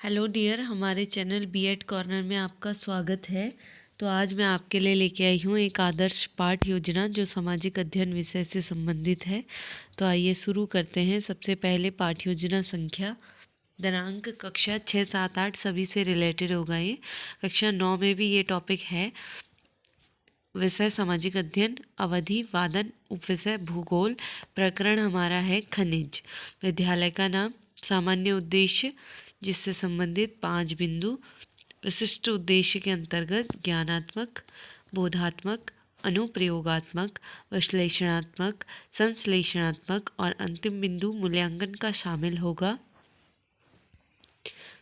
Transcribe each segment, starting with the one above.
Hello dear, हमारे channel BEd corner में आपका स्वागत है। तो आज मैं आपके लिए लेके आई हूँ एक आदर्श पाठ योजना जो सामाजिक अध्ययन विषय से संबंधित है। तो आइए शुरू करते हैं। सबसे पहले पाठ योजना संख्या दिनांक कक्षा 6, 7, 8 सभी से रिलेटेड होगा ये। कक्षा 9 में भी ये टॉपिक है। विषय सामाजिक अध्ययन, अवधि वादन, उपविषय भूगोल, प्रकरण हमारा है खनिज। विद्यालय का नाम सामान्य उद्देश्य जिससे संबंधित 5 बिंदु। विशिष्ट उद्देश्य के अंतर्गत ज्ञानात्मक, बोधात्मक, अनुप्रयोगात्मक, विश्लेषणात्मक, संश्लेषणात्मक और अंतिम बिंदु मूल्यांकन का शामिल होगा।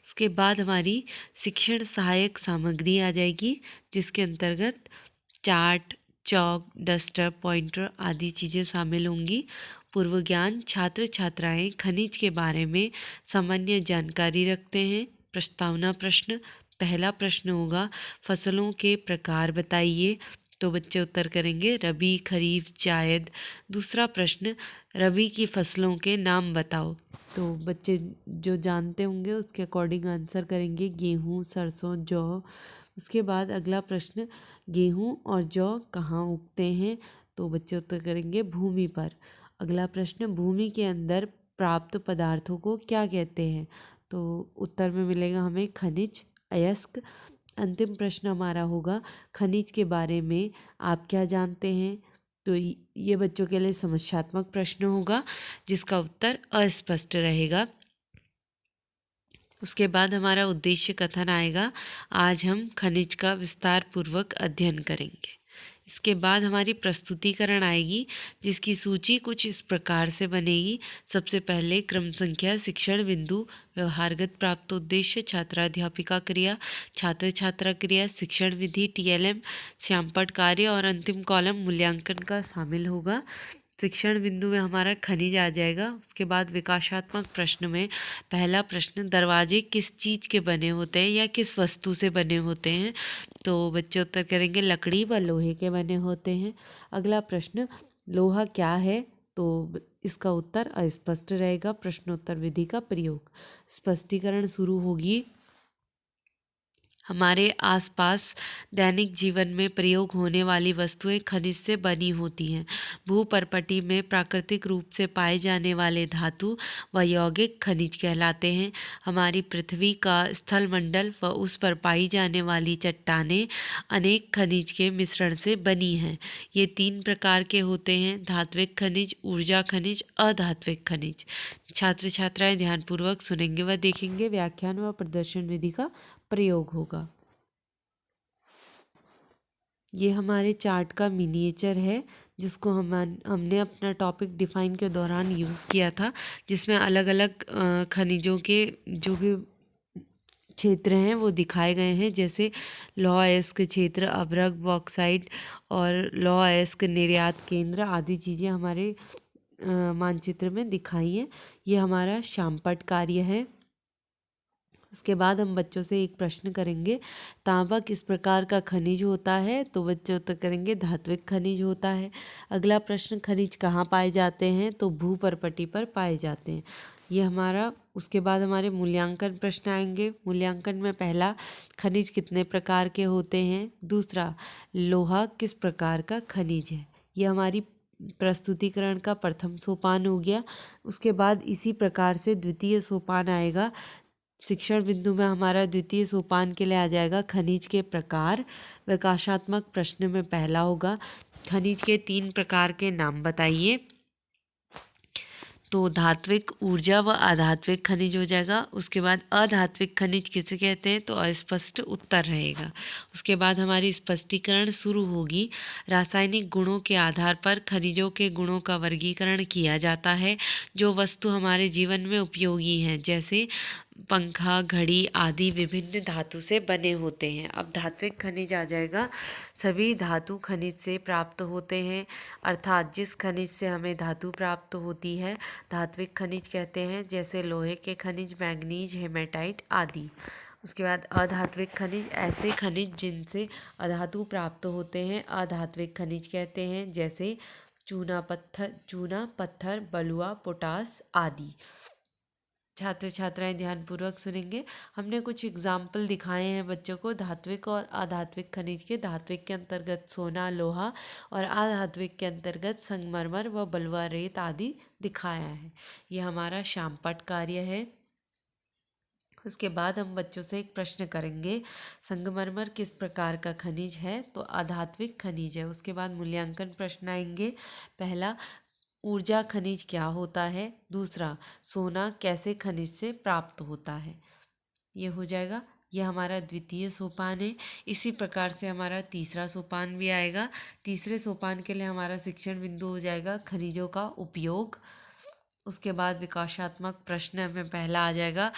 उसके बाद हमारी शिक्षण सहायक सामग्री आ जाएगी जिसके अंतर्गत चार्ट, चौक, डस्टर, पॉइंटर आदि चीज़ें शामिल होंगी। पूर्व ज्ञान, छात्र छात्राएं खनिज के बारे में सामान्य जानकारी रखते हैं। प्रस्तावना प्रश्न। पहला प्रश्न होगा फसलों के प्रकार बताइए। तो बच्चे उत्तर करेंगे रबी, खरीफ, जायद। दूसरा प्रश्न रबी की फसलों के नाम बताओ। तो बच्चे जो जानते होंगे उसके अकॉर्डिंग आंसर करेंगे गेहूँ, सरसों, जौ। उसके बाद अगला प्रश्न गेहूँ और जौ कहाँ उगते हैं। तो बच्चे उत्तर करेंगे भूमि पर। अगला प्रश्न भूमि के अंदर प्राप्त पदार्थों को क्या कहते हैं। तो उत्तर में मिलेगा हमें खनिज, अयस्क। अंतिम प्रश्न हमारा होगा खनिज के बारे में आप क्या जानते हैं। तो ये बच्चों के लिए समस्यात्मक प्रश्न होगा जिसका उत्तर अस्पष्ट रहेगा। उसके बाद हमारा उद्देश्य कथन आएगा। आज हम खनिज का विस्तार पूर्वक अध्ययन करेंगे। इसके बाद हमारी प्रस्तुतिकरण आएगी जिसकी सूची कुछ इस प्रकार से बनेगी। सबसे पहले क्रम संख्या, शिक्षण बिंदु, व्यवहारगत प्राप्त उद्देश्य, छात्राध्यापिका क्रिया, छात्र छात्रा क्रिया, शिक्षण विधि, टीएलएम, श्यामपट्ट कार्य और अंतिम कॉलम मूल्यांकन का शामिल होगा। शिक्षण बिंदु में हमारा खनिज आ जाएगा। उसके बाद विकासात्मक प्रश्न में पहला प्रश्न दरवाजे किस चीज़ के बने होते हैं या किस वस्तु से बने होते हैं। तो बच्चे उत्तर करेंगे लकड़ी व लोहे के बने होते हैं। अगला प्रश्न लोहा क्या है। तो इसका उत्तर अस्पष्ट रहेगा। प्रश्नोत्तर विधि का प्रयोग। स्पष्टीकरण शुरू होगी। हमारे आसपास दैनिक जीवन में प्रयोग होने वाली वस्तुएं खनिज से बनी होती हैं। भूपर्पटी में प्राकृतिक रूप से पाए जाने वाले धातु व यौगिक खनिज कहलाते हैं। हमारी पृथ्वी का स्थलमंडल व उस पर पाई जाने वाली चट्टानें अनेक खनिज के मिश्रण से बनी हैं। ये 3 प्रकार के होते हैं धात्विक खनिज, ऊर्जा खनिज, अधात्विक खनिज। छात्र छात्राएं ध्यानपूर्वक सुनेंगे व देखेंगे। व्याख्यान व प्रदर्शन विधि का प्रयोग होगा। ये हमारे चार्ट का मिनिएचर है जिसको हमने अपना टॉपिक डिफाइन के दौरान यूज़ किया था, जिसमें अलग अलग खनिजों के जो भी क्षेत्र हैं वो दिखाए गए हैं। जैसे लौह अयस्क क्षेत्र, अभ्रक, बॉक्साइट और लौह अयस्क निर्यात केंद्र आदि चीज़ें हमारे मानचित्र में दिखाई हैं। ये हमारा श्यामपट्ट कार्य है। उसके बाद हम बच्चों से एक प्रश्न करेंगे तांबा किस प्रकार का खनिज होता है। तो बच्चे उत्तर करेंगे धात्विक खनिज होता है। अगला प्रश्न खनिज कहाँ पाए जाते हैं। तो भूपर्पटी पर पाए जाते हैं। ये हमारा उसके बाद हमारे मूल्यांकन प्रश्न आएंगे। मूल्यांकन में पहला खनिज कितने प्रकार के होते हैं। दूसरा लोहा किस प्रकार का खनिज है। ये हमारी प्रस्तुतिकरण का प्रथम सोपान हो गया। उसके बाद इसी प्रकार से द्वितीय सोपान आएगा। शिक्षण बिंदु में हमारा द्वितीय सोपान के लिए आ जाएगा खनिज के प्रकार। विकासात्मक प्रश्न में पहला होगा खनिज के 3 प्रकार के नाम बताइए। तो धात्विक, ऊर्जा व अधात्विक खनिज हो जाएगा। उसके बाद अधात्विक खनिज किसे कहते हैं। तो अस्पष्ट उत्तर रहेगा। उसके बाद हमारी स्पष्टीकरण शुरू होगी। रासायनिक गुणों के आधार पर खनिजों के गुणों का वर्गीकरण किया जाता है जो वस्तु हमारे जीवन में उपयोगी हैं। जैसे पंखा, घड़ी आदि विभिन्न धातु से बने होते हैं। अब धात्विक खनिज आ जाएगा। सभी धातु खनिज से प्राप्त होते हैं, अर्थात जिस खनिज से हमें धातु प्राप्त होती है धात्विक खनिज कहते हैं। जैसे लोहे के खनिज, मैंगनीज, हेमेटाइट आदि। उसके बाद अधात्विक खनिज ऐसे खनिज जिनसे अधातु प्राप्त होते हैं अधात्विक खनिज कहते हैं। जैसे चूना पत्थर, बलुआ, पोटास आदि। छात्र छात्राएं ध्यानपूर्वक सुनेंगे। हमने कुछ एग्जाम्पल दिखाए हैं बच्चों को धात्विक और अधात्विक खनिज के। धात्विक के अंतर्गत सोना, लोहा और अधात्विक के अंतर्गत संगमरमर व बलुआ रेत आदि दिखाया है। यह हमारा शामपट कार्य है। उसके बाद हम बच्चों से एक प्रश्न करेंगे, संगमरमर किस प्रकार का खनिज है? तो अधात्विक खनिज है। उसके बाद मूल्यांकन प्रश्न आएंगे। पहला, ऊर्जा खनिज क्या होता है? दूसरा, सोना कैसे खनिज से प्राप्त होता है? ये हो जाएगा। यह हमारा द्वितीय सोपान है। इसी प्रकार से हमारा तीसरा सोपान भी आएगा। तीसरे सोपान के लिए हमारा शिक्षण बिंदु हो जाएगा खनिजों का उपयोग। उसके बाद विकासात्मक प्रश्न में पहला आ जाएगा,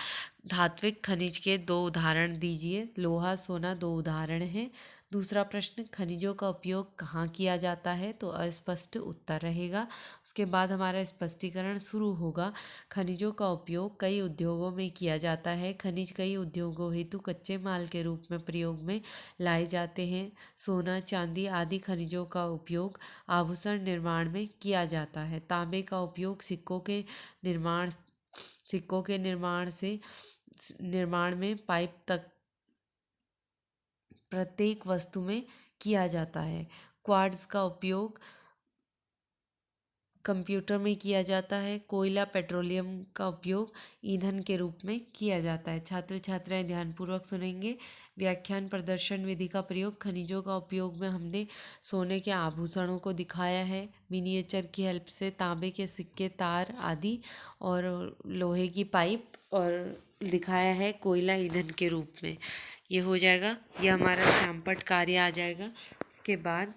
धात्विक खनिज के 2 उदाहरण दीजिए। लोहा, सोना 2 उदाहरण हैं। दूसरा प्रश्न, खनिजों का उपयोग कहाँ किया जाता है? तो अस्पष्ट उत्तर रहेगा। उसके बाद हमारा स्पष्टीकरण शुरू होगा। खनिजों का उपयोग कई उद्योगों में किया जाता है। खनिज कई उद्योगों हेतु कच्चे माल के रूप में प्रयोग में लाए जाते हैं। सोना, चांदी आदि खनिजों का उपयोग आभूषण निर्माण में किया जाता है। तांबे का उपयोग सिक्कों के निर्माण में पाइप तक प्रत्येक वस्तु में किया जाता है। क्वार्ट्ज का उपयोग कंप्यूटर में किया जाता है। कोयला, पेट्रोलियम का उपयोग ईंधन के रूप में किया जाता है। छात्र छात्राएं ध्यानपूर्वक सुनेंगे। व्याख्यान प्रदर्शन विधि का प्रयोग, खनिजों का उपयोग में हमने सोने के आभूषणों को दिखाया है मिनिएचर की हेल्प से, तांबे के सिक्के, तार आदि, और लोहे की पाइप, और दिखाया है कोयला ईंधन के रूप में। ये हो जाएगा। यह हमारा शामपट कार्य आ जाएगा। उसके बाद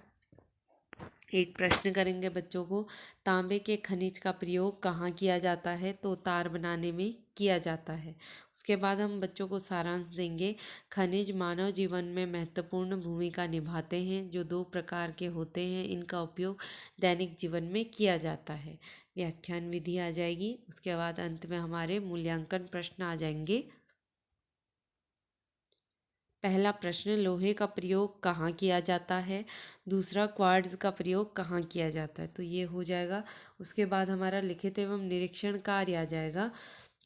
एक प्रश्न करेंगे बच्चों को, तांबे के खनिज का प्रयोग कहाँ किया जाता है? तो तार बनाने में किया जाता है। उसके बाद हम बच्चों को सारांश देंगे। खनिज मानव जीवन में महत्वपूर्ण भूमिका निभाते हैं, जो 2 प्रकार के होते हैं। इनका उपयोग दैनिक जीवन में किया जाता है। व्याख्यान विधि आ जाएगी। उसके बाद अंत में हमारे मूल्यांकन प्रश्न आ जाएंगे। पहला प्रश्न, लोहे का प्रयोग कहाँ किया जाता है? दूसरा, क्वार्ट्ज का प्रयोग कहाँ किया जाता है? तो ये हो जाएगा। उसके बाद हमारा लिखित एवं निरीक्षण कार्य आ जाएगा।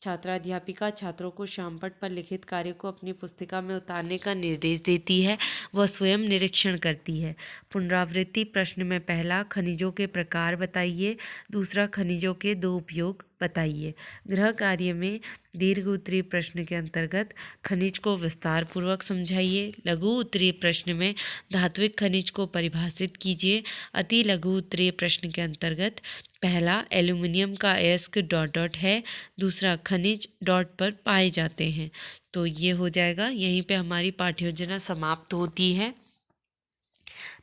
छात्राध्यापिका छात्रों को शामपट पर लिखित कार्य को अपनी पुस्तिका में उतारने का निर्देश देती है। वह स्वयं निरीक्षण करती है। पुनरावृत्ति प्रश्न में पहला, खनिजों के प्रकार बताइए। दूसरा, खनिजों के 2 उपयोग बताइए। गृह कार्य में दीर्घ उत्तरीय प्रश्न के अंतर्गत खनिज को विस्तार पूर्वक समझाइए। लघु उत्तरीय प्रश्न में धात्विक खनिज को परिभाषित कीजिए। अति लघु उत्तरीय प्रश्न के अंतर्गत पहला, एल्यूमिनियम का अयस्क ... है। दूसरा, खनिज ... पर पाए जाते हैं। तो ये हो जाएगा। यहीं पे हमारी पाठ्योजना समाप्त होती है।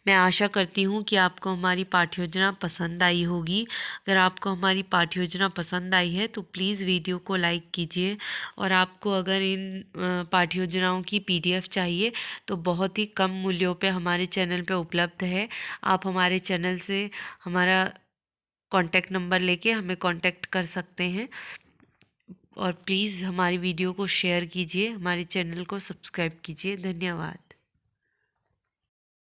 मैं आशा करती हूँ कि आपको हमारी पाठ्योजना पसंद आई होगी। अगर आपको हमारी पाठ्योजना पसंद आई है तो प्लीज़ वीडियो को लाइक कीजिए, और आपको अगर इन पाठ्योजनाओं की PDF चाहिए तो बहुत ही कम मूल्यों पे हमारे चैनल पे उपलब्ध है। आप हमारे चैनल से हमारा कॉन्टैक्ट नंबर लेके हमें कॉन्टैक्ट कर सकते हैं, और प्लीज़ हमारी वीडियो को शेयर कीजिए, हमारे चैनल को सब्सक्राइब कीजिए। धन्यवाद।